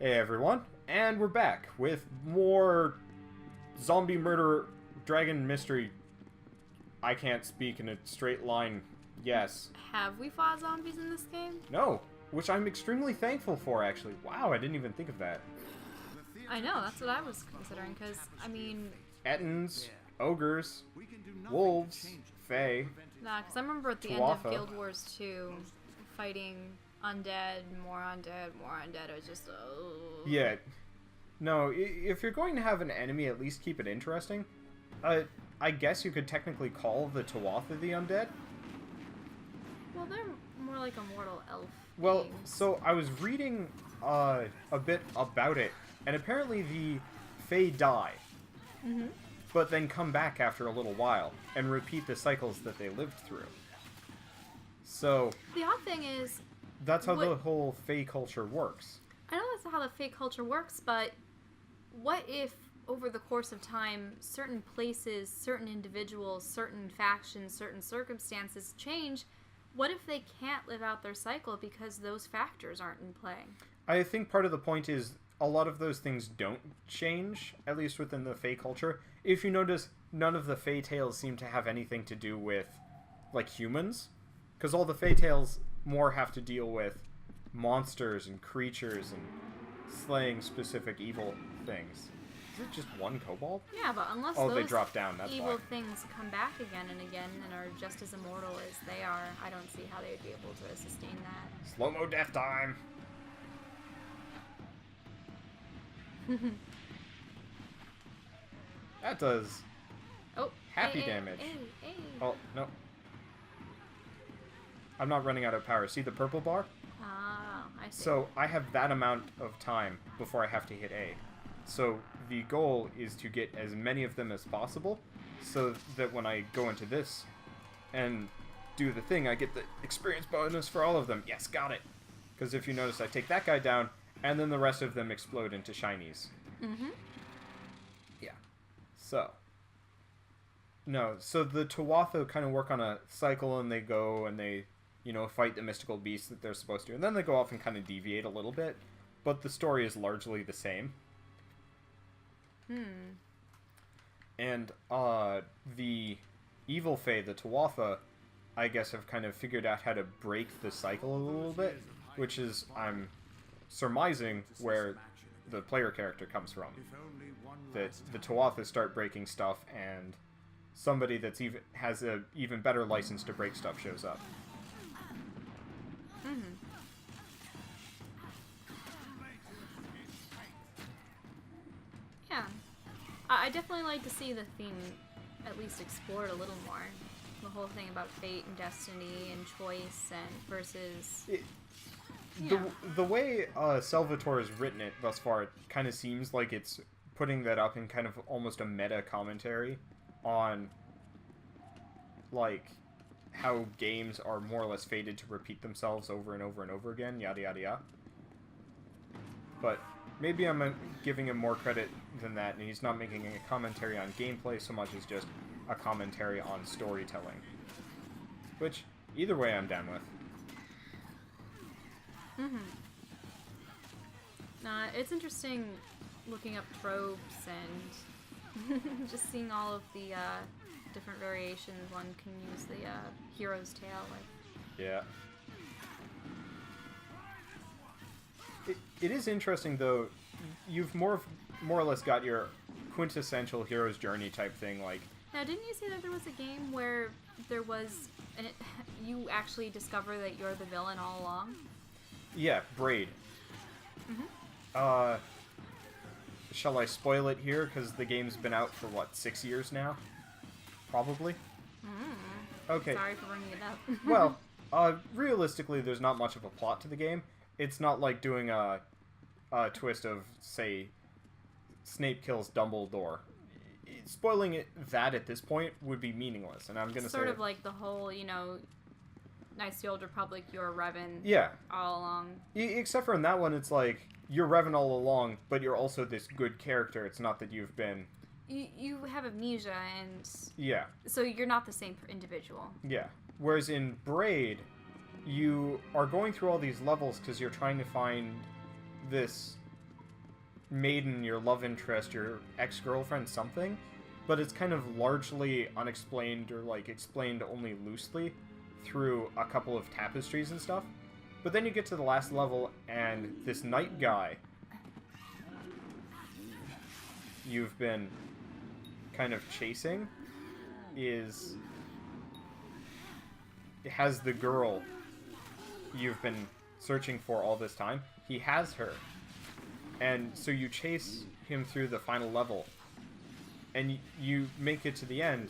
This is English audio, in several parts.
Hey everyone, and we're back with more zombie murder dragon mystery. I can't speak in a straight line. Yes. Have we fought zombies in this game? No, which I'm extremely thankful for, actually. Wow, I didn't even think of that. I know, that's what I was considering, because, I mean... Ettins, ogres, wolves, fae. Nah, because I remember at the end of Guild Wars 2, fighting undead, more undead, more undead. It was just, oh. Yeah. No, if you're going to have an enemy, at least keep it interesting. I guess you could technically call the Tuatha the undead. Well, they're more like a mortal elf. Well, beings. so I was reading a bit about it, and apparently the Fae die, but then come back after a little while and repeat the cycles that they lived through. So the odd thing is, that's how the whole Fae culture works. I know that's how the Fae culture works, but what if over the course of time, certain places, certain individuals, certain factions, certain circumstances change? What if they can't live out their cycle because those factors aren't in play? I think part of the point is a lot of those things don't change, at least within the Fae culture. If you notice, none of the Fae tales seem to have anything to do with, like, humans. Because all the Fae tales more have to deal with monsters and creatures and slaying specific evil things. Is it just one kobold? Yeah, but unless they drop down, that's evil why. things come back again and again and are just as immortal as they are, I don't see how they'd be able to sustain that. Slow-mo death time! That does happy damage. Hey. Oh, no. I'm not running out of power. See the purple bar? Ah, I see. So I have that amount of time before I have to hit A. So the goal is to get as many of them as possible, so that when I go into this and do the thing, I get the experience bonus for all of them. Yes, got it! Because if you notice, I take that guy down, and then the rest of them explode into shinies. Yeah. So. No, so the Tuatha kind of work on a cycle, and they go and they, fight the mystical beasts that they're supposed to. And then they go off and kind of deviate a little bit, but the story is largely the same. And the evil Fae, the Tuatha, I guess have kind of figured out how to break the cycle a little bit, which is, I'm surmising, where the player character comes from. That the Tuatha start breaking stuff, and somebody that's has a even better license to break stuff shows up. Yeah. I definitely like to see the theme at least explored a little more. The whole thing about fate and destiny and choice and versus... The way Salvatore has written it thus far, it kind of seems like it's putting that up in kind of almost a meta commentary on, like, how games are more or less fated to repeat themselves over and over and over again, yada yada yada. But maybe I'm giving him more credit than that, and he's not making a commentary on gameplay so much as just a commentary on storytelling. Which, either way, I'm down with. It's interesting looking up tropes and just seeing all of the different variations one can use the hero's tale with. Yeah. It is interesting, though. You've more or less got your quintessential hero's journey type thing, like... Now, didn't you say that there was a game where there was... you actually discover that you're the villain all along? Yeah, Braid. Shall I spoil it here? Because the game's been out for, 6 years now? Probably? Okay. Sorry for bringing it up. Well, realistically, there's not much of a plot to the game. It's not like doing a twist of, say, Snape kills Dumbledore. Spoiling that at this point would be meaningless, and I'm going to say... Sort of like the whole, Knights of the Old Republic, you're Revan all along. Except for in that one, it's like, you're Revan all along, but you're also this good character. It's not that you've been... You have amnesia, and... Yeah. So you're not the same individual. Yeah. Whereas in Braid, you are going through all these levels because you're trying to find this maiden, your love interest, your ex-girlfriend, something, but it's kind of largely unexplained or, like, explained only loosely through a couple of tapestries and stuff. But then you get to the last level, and this knight guy you've been kind of chasing has the girl you've been searching for all this time. He has her. And so you chase him through the final level, and you make it to the end,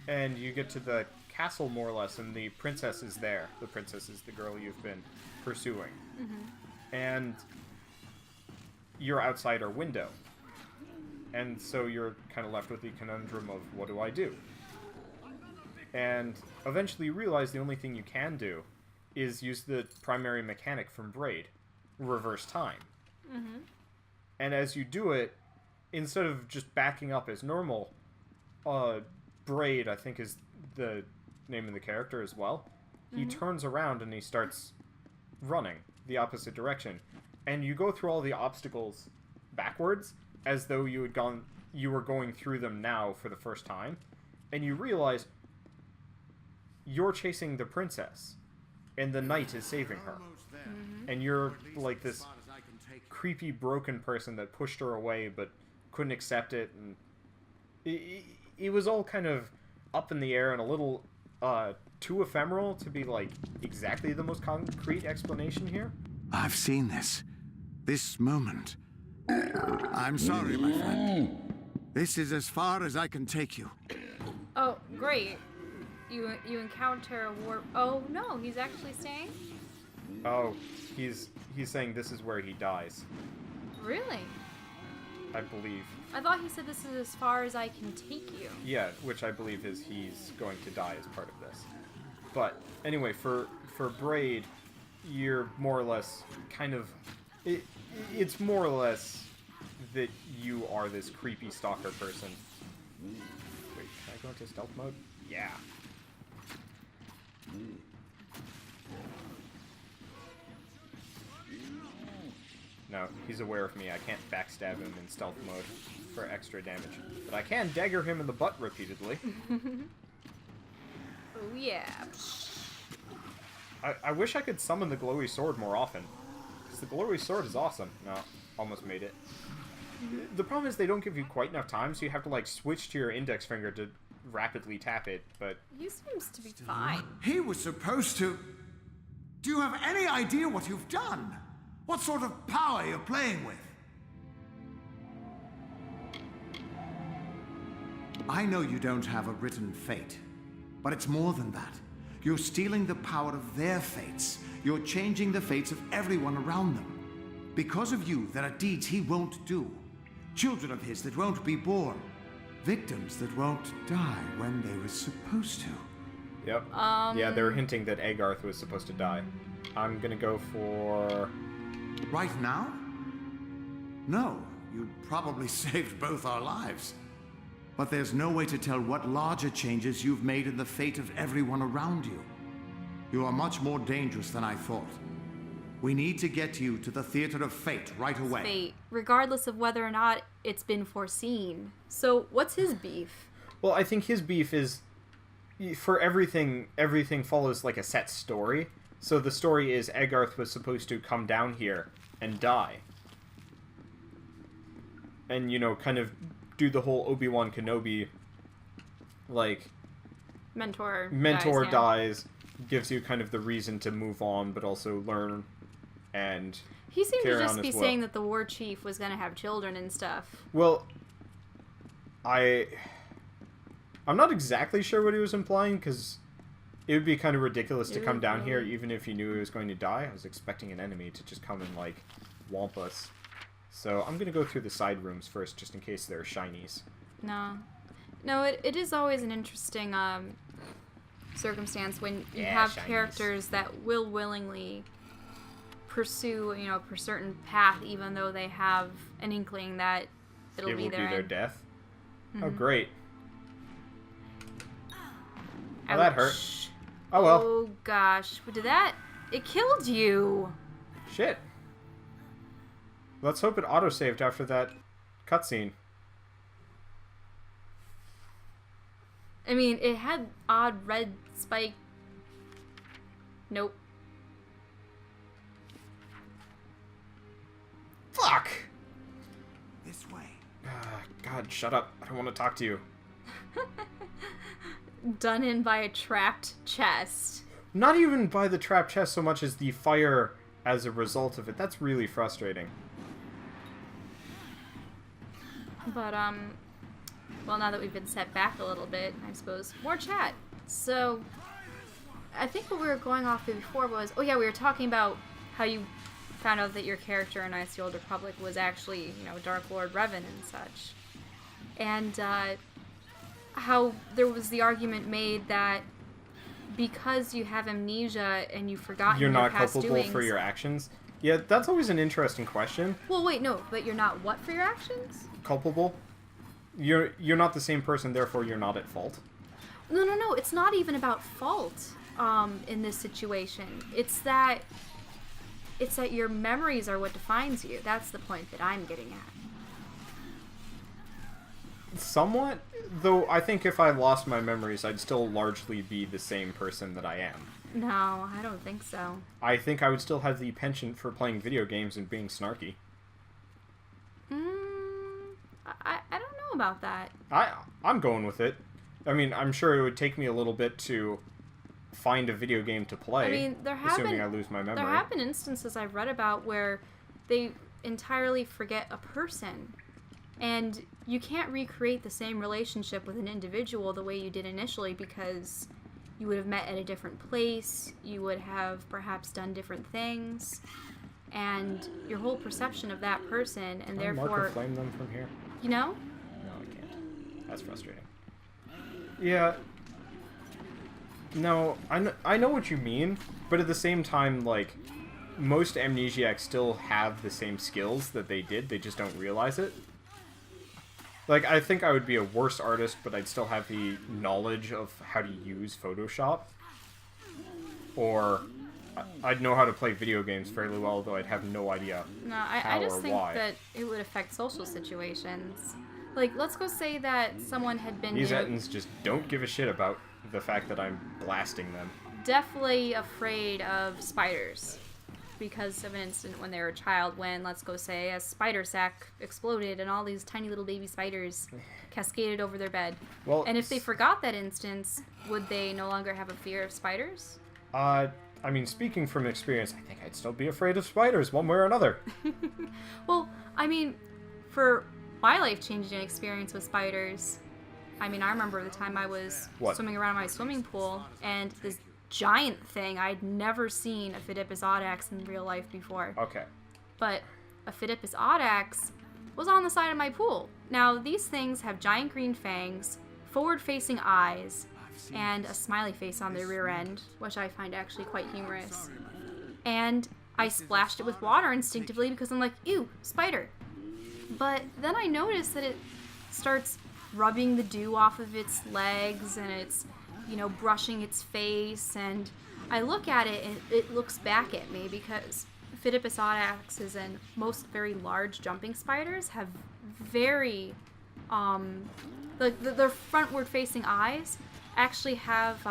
and you get to the castle, more or less, and the princess is there. The princess is the girl you've been pursuing. Mm-hmm. And you're outside her window. And so you're kind of left with the conundrum of, what do I do? And eventually you realize the only thing you can do is use the primary mechanic from Braid, reverse time. Mm-hmm. And as you do it, instead of just backing up as normal, Braid, I think, is the name of the character as well. Mm-hmm. He turns around and he starts running the opposite direction. And you go through all the obstacles backwards, as though you were going through them now for the first time. And you realize you're chasing the princess, and the knight is saving her. Mm-hmm. And you're like this creepy, broken person that pushed her away but couldn't accept it. And it was all kind of up in the air and a little too ephemeral to be like exactly the most concrete explanation here. I've seen this moment. I'm sorry, my friend. This is as far as I can take you. Oh, great. You encounter a war... Oh, no, he's actually staying? Oh, he's saying this is where he dies. Really? I believe. I thought he said this is as far as I can take you. Yeah, which I believe is he's going to die as part of this. But anyway, for Braid, you're more or less kind of... It's more or less that you are this creepy stalker person. Wait, can I go into stealth mode? Yeah. No, he's aware of me. I can't backstab him in stealth mode for extra damage. But I can dagger him in the butt repeatedly. Oh, yeah. I wish I could summon the glowy sword more often. Because the glowy sword is awesome. No, almost made it. The problem is they don't give you quite enough time, so you have to, like, switch to your index finger to rapidly tap it, but... He seems to be fine. He was supposed to... Do you have any idea what you've done? What sort of power you're playing with? I know you don't have a written fate, but it's more than that. You're stealing the power of their fates. You're changing the fates of everyone around them. Because of you, there are deeds he won't do. Children of his that won't be born. Victims that won't die when they were supposed to. Yep. Yeah, they were hinting that Agarth was supposed to die. I'm gonna go for... Right now? No, you'd probably saved both our lives. But there's no way to tell what larger changes you've made in the fate of everyone around you. You are much more dangerous than I thought. We need to get you to the Theater of Fate right away. Fate, regardless of whether or not it's been foreseen. So, what's his beef? Well, I think his beef is... For everything follows, like, a set story. So the story is Agarth was supposed to come down here and die. And, you know, kind of do the whole Obi-Wan Kenobi, like... Mentor dies, gives you kind of the reason to move on, but also learn and he seemed to carry just on be as well. saying that the war chief was going to have children and stuff. Well, I'm not exactly sure what he was implying, because it would be kind of ridiculous to come down here even if you knew he was going to die. I was expecting an enemy to just come and, like, womp us. So I'm going to go through the side rooms first, just in case there are shinies. No, it is always an interesting circumstance when you have shinies. characters that will willingly pursue, you know, a certain path, even though they have an inkling that it will be their death. Mm-hmm. Oh, great. Ouch. Oh, that hurt. Oh, well. Oh, gosh. It killed you. Shit. Let's hope it autosaved after that cutscene. I mean, it had odd red spike. Nope. Fuck! This way. God, shut up. I don't want to talk to you. Done in by a trapped chest. Not even by the trap chest so much as the fire as a result of it. That's really frustrating. But, well, now that we've been set back a little bit, I suppose, more chat. So, I think what we were going off before was, oh yeah, we were talking about how you found out that your character in Ice the Old Republic was actually, you know, Dark Lord Revan and such. And, how there was the argument made that because you have amnesia and you've forgotten You're your not past culpable doings, for your actions? Yeah, that's always an interesting question. Well, wait, no, but you're not what for your actions? Culpable? You're not the same person, therefore you're not at fault. No, it's not even about fault, in this situation. It's that your memories are what defines you. That's the point that I'm getting at. Somewhat, though I think if I lost my memories, I'd still largely be the same person that I am. No, I don't think so. I think I would still have the penchant for playing video games and being snarky. I don't know about that. I'm going with it. I mean, I'm sure it would take me a little bit to find a video game to play. I mean, assuming I lose my memory. There have been instances I've read about where they entirely forget a person. And you can't recreate the same relationship with an individual the way you did initially because you would have met at a different place, you would have perhaps done different things, and your whole perception of that person, and Can I therefore... mark or flame them from here? You know? No, I can't. That's frustrating. Yeah. No, I know what you mean, but at the same time, like, most amnesiacs still have the same skills that they did, they just don't realize it. Like, I think I would be a worse artist, but I'd still have the knowledge of how to use Photoshop. Or I'd know how to play video games fairly well, though I'd have no idea I just think why. that it would affect social situations. Like, let's go say that someone had been These Ettins just don't give a shit about the fact that I'm blasting them. deathly afraid of spiders because of an incident when they were a child when, let's go say, a spider sack exploded and all these tiny little baby spiders cascaded over their bed. Well, And if they forgot that instance, would they no longer have a fear of spiders? I mean, speaking from experience, I think I'd still be afraid of spiders one way or another. Well, I mean, for my life-changing experience with spiders, I mean, I remember the time I was swimming around my swimming pool, and this giant thing, I'd never seen a Phidippus audax in real life before. Okay. But a Phidippus audax was on the side of my pool. Now, these things have giant green fangs, forward-facing eyes, and a smiley face on their rear end, which I find actually quite humorous. And I splashed it with water instinctively because I'm like, ew, spider. But then I noticed that it starts rubbing the dew off of its legs and it's, you know, brushing its face, and I look at it and it looks back at me because Phidippus audaxes and most very large jumping spiders have very, their frontward facing eyes actually have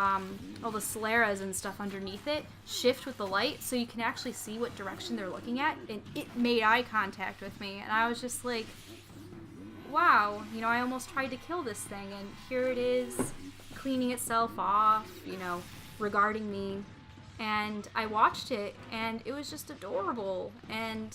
all the scleras and stuff underneath it shift with the light so you can actually see what direction they're looking at, and it made eye contact with me, and I was just like, wow, you know, I almost tried to kill this thing, and here it is cleaning itself off, you know, regarding me. And I watched it, and it was just adorable, and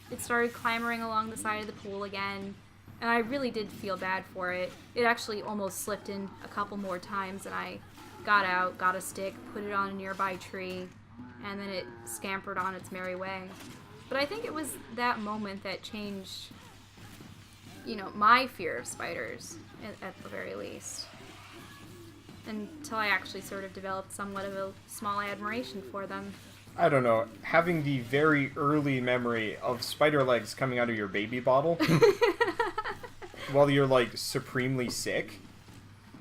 it started clambering along the side of the pool again, and I really did feel bad for it. It actually almost slipped in a couple more times, and I got out, got a stick, put it on a nearby tree, and then it scampered on its merry way. But I think it was that moment that changed, you know, my fear of spiders, at the very least. Until I actually sort of developed somewhat of a small admiration for them. I don't know. Having the very early memory of spider legs coming out of your baby bottle while you're, like, supremely sick,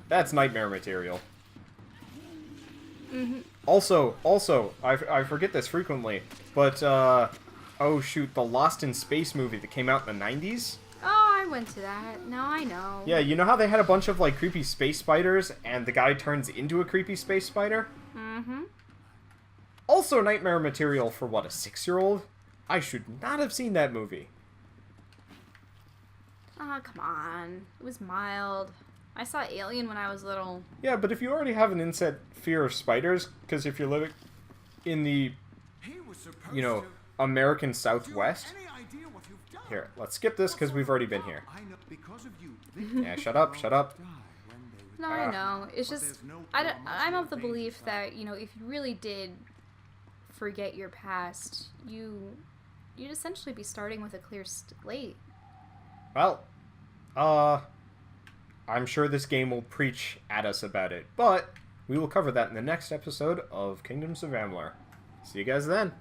that's nightmare material. Mm-hmm. Also, I forget this frequently, but Oh shoot, the Lost in Space movie that came out in the 90s? Oh, I went to that. No, I know. Yeah, you know how they had a bunch of, like, creepy space spiders, and the guy turns into a creepy space spider? Mm-hmm. Also nightmare material for, what, a 6-year-old? I should not have seen that movie. Oh, come on. It was mild. I saw Alien when I was little. Yeah, but if you already have an inset fear of spiders, because if you're living in the, you know, American Southwest... Here, let's skip this because we've already been here. Yeah, shut up, shut up. No, I know. It's just, I'm of the belief that, you know, if you really did forget your past, you'd essentially be starting with a clear slate. Well, I'm sure this game will preach at us about it, but we will cover that in the next episode of Kingdoms of Amalur. See you guys then.